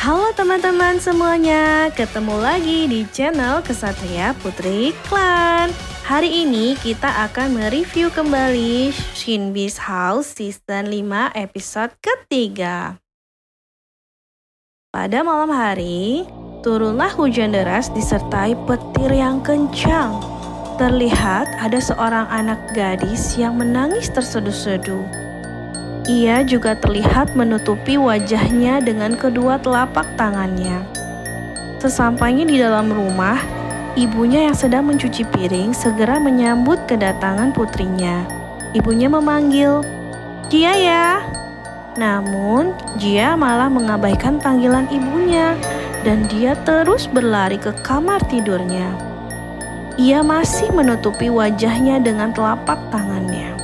Halo teman-teman semuanya, ketemu lagi di channel Ksatria Putri Klan. Hari ini kita akan mereview kembali Shinbi's House Season 5 episode ketiga. Pada malam hari, turunlah hujan deras disertai petir yang kencang. Terlihat ada seorang anak gadis yang menangis terseduh-seduh. Ia juga terlihat menutupi wajahnya dengan kedua telapak tangannya. Sesampainya di dalam rumah, ibunya yang sedang mencuci piring segera menyambut kedatangan putrinya. Ibunya memanggil, "Jia ya!" Namun, Jia malah mengabaikan panggilan ibunya dan dia terus berlari ke kamar tidurnya. Ia masih menutupi wajahnya dengan telapak tangannya.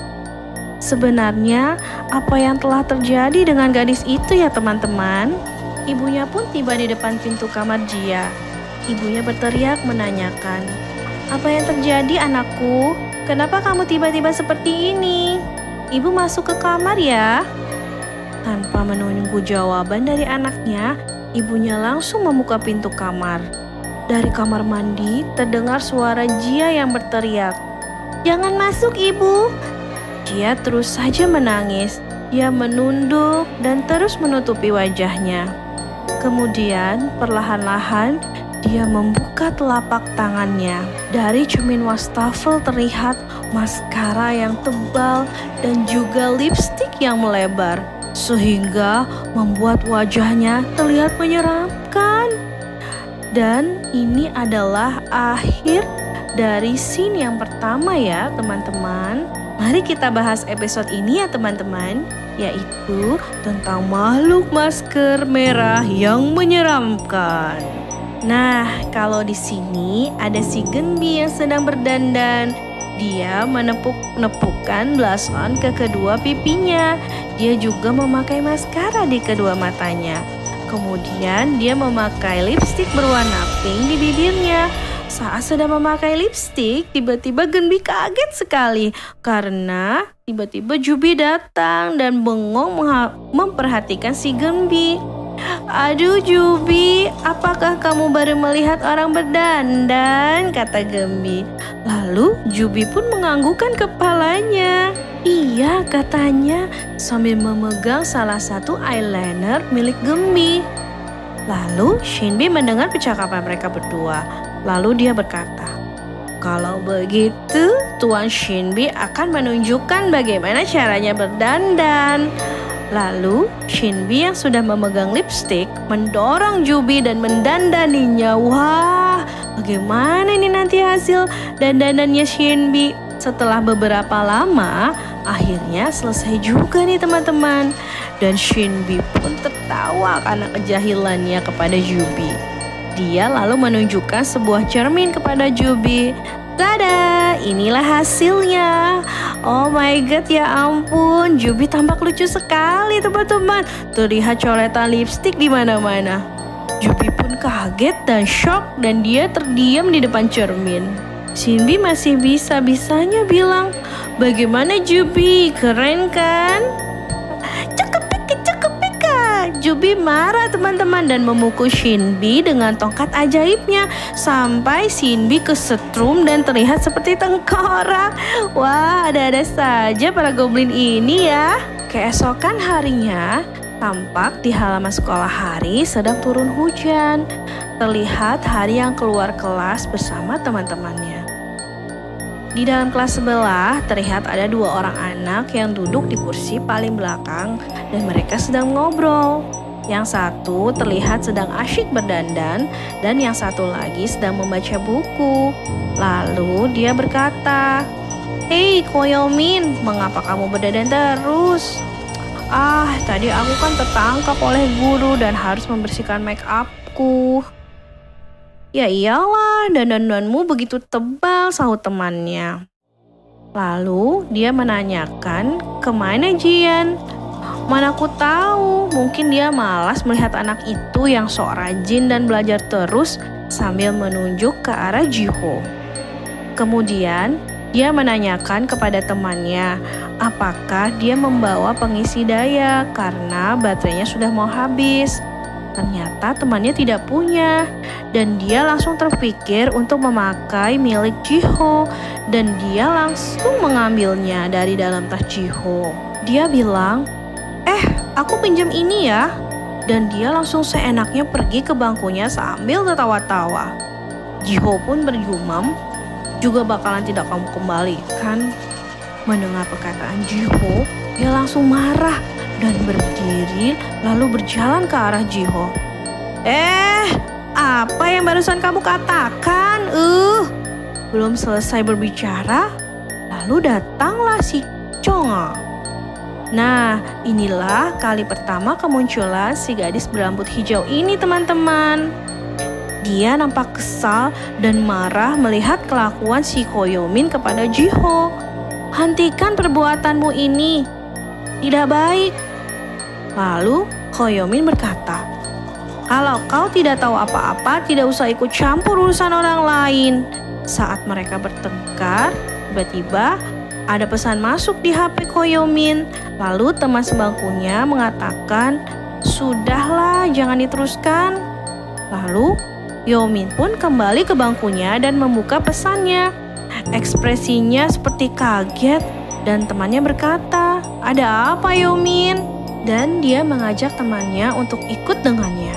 Sebenarnya, apa yang telah terjadi dengan gadis itu ya teman-teman? Ibunya pun tiba di depan pintu kamar Jia. Ibunya berteriak menanyakan, "Apa yang terjadi anakku? Kenapa kamu tiba-tiba seperti ini? Ibu masuk ke kamar ya?" Tanpa menunggu jawaban dari anaknya, ibunya langsung membuka pintu kamar. Dari kamar mandi terdengar suara Jia yang berteriak, "Jangan masuk ibu!" Dia terus saja menangis. Dia menunduk dan terus menutupi wajahnya. Kemudian perlahan-lahan dia membuka telapak tangannya. Dari cermin wastafel terlihat maskara yang tebal dan juga lipstik yang melebar, sehingga membuat wajahnya terlihat menyeramkan. Dan ini adalah akhir dari scene yang pertama ya teman-teman. Mari kita bahas episode ini ya teman-teman, yaitu tentang makhluk masker merah yang menyeramkan. Nah, kalau di sini ada si Genbi yang sedang berdandan. Dia menepuk-nepukkan blush on ke kedua pipinya. Dia juga memakai maskara di kedua matanya. Kemudian dia memakai lipstik berwarna pink di bibirnya. Saat sedang memakai lipstik, tiba-tiba Genbi kaget sekali karena tiba-tiba Jubi datang dan bengong memperhatikan si Genbi. "Aduh Jubi, apakah kamu baru melihat orang berdandan?" kata Genbi. Lalu Jubi pun menganggukkan kepalanya. "Iya," katanya sambil memegang salah satu eyeliner milik Genbi. Lalu Shinbi mendengar percakapan mereka berdua. Lalu dia berkata, "Kalau begitu, Tuan Shinbi akan menunjukkan bagaimana caranya berdandan." Lalu Shinbi yang sudah memegang lipstik mendorong Jubi dan mendandaninya. Wah, bagaimana ini nanti hasil dandanannya Shinbi? Setelah beberapa lama, akhirnya selesai juga nih teman-teman. Dan Shinbi pun tertawa karena kejahilannya kepada Jubi. Dia lalu menunjukkan sebuah cermin kepada Jubi. Tada, inilah hasilnya. Oh my god, ya ampun, Jubi tampak lucu sekali teman-teman. Terlihat coretan lipstik di mana-mana. Jubi pun kaget dan shock dan dia terdiam di depan cermin. Shinbi masih bisa-bisanya bilang, "Bagaimana Jubi, keren kan?" Jubi marah teman-teman dan memukul Shinbi dengan tongkat ajaibnya sampai Shinbi kesetrum dan terlihat seperti tengkorak. Wah, ada-ada saja para goblin ini ya. Keesokan harinya, tampak di halaman sekolah Hari sedang turun hujan. Terlihat Hari yang keluar kelas bersama teman-temannya. Di dalam kelas sebelah terlihat ada dua orang anak yang duduk di kursi paling belakang dan mereka sedang ngobrol. Yang satu terlihat sedang asyik berdandan dan yang satu lagi sedang membaca buku. Lalu dia berkata, "Hei Koyomin, mengapa kamu berdandan terus?" Tadi aku kan tertangkap oleh guru dan harus membersihkan make upku." Ya iyalah, dandananmu begitu tebal, sahut temannya. Lalu dia menanyakan, kemana Jian? Mana aku tahu, mungkin dia malas melihat anak itu yang sok rajin dan belajar terus sambil menunjuk ke arah Jiho. Kemudian dia menanyakan kepada temannya, apakah dia membawa pengisi daya karena baterainya sudah mau habis. Ternyata temannya tidak punya, dan dia langsung terpikir untuk memakai milik Jiho, dan dia langsung mengambilnya dari dalam tas Jiho. Dia bilang, aku pinjam ini ya. Dan dia langsung seenaknya pergi ke bangkunya sambil tertawa-tawa. Jiho pun bergumam, juga bakalan tidak kamu kembalikan. Mendengar perkataan Jiho, dia langsung marah dan berdiri lalu berjalan ke arah Jiho. Apa yang barusan kamu katakan? Belum selesai berbicara, lalu datanglah si Chonga. Nah, inilah kali pertama kemunculan si gadis berambut hijau ini, teman-teman. Dia nampak kesal dan marah melihat kelakuan si Koyomin kepada Jiho. Hentikan perbuatanmu ini, tidak baik. Lalu Koyomin berkata, kalau kau tidak tahu apa-apa, tidak usah ikut campur urusan orang lain. Saat mereka bertengkar, tiba-tiba ada pesan masuk di HP Koyomin. Lalu teman sebangkunya mengatakan, sudahlah, jangan diteruskan. Lalu Yomin pun kembali ke bangkunya dan membuka pesannya. Ekspresinya seperti kaget dan temannya berkata, ada apa Yomin? Dan dia mengajak temannya untuk ikut dengannya.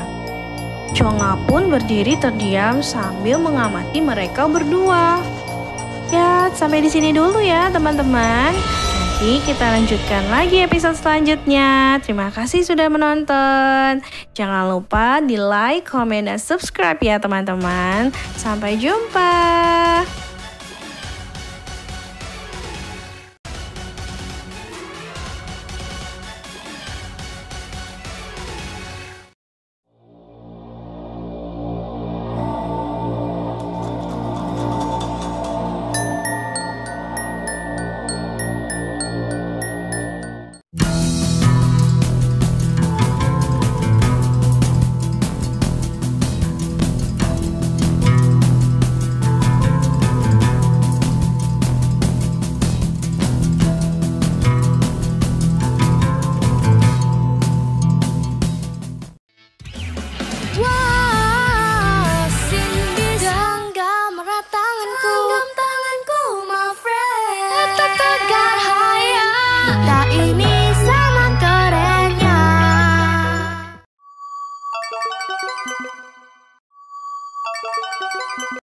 Chonga pun berdiri terdiam sambil mengamati mereka berdua. Ya, sampai di sini dulu ya teman-teman. Nanti kita lanjutkan lagi episode selanjutnya. Terima kasih sudah menonton. Jangan lupa di like, komen, dan subscribe ya teman-teman. Sampai jumpa.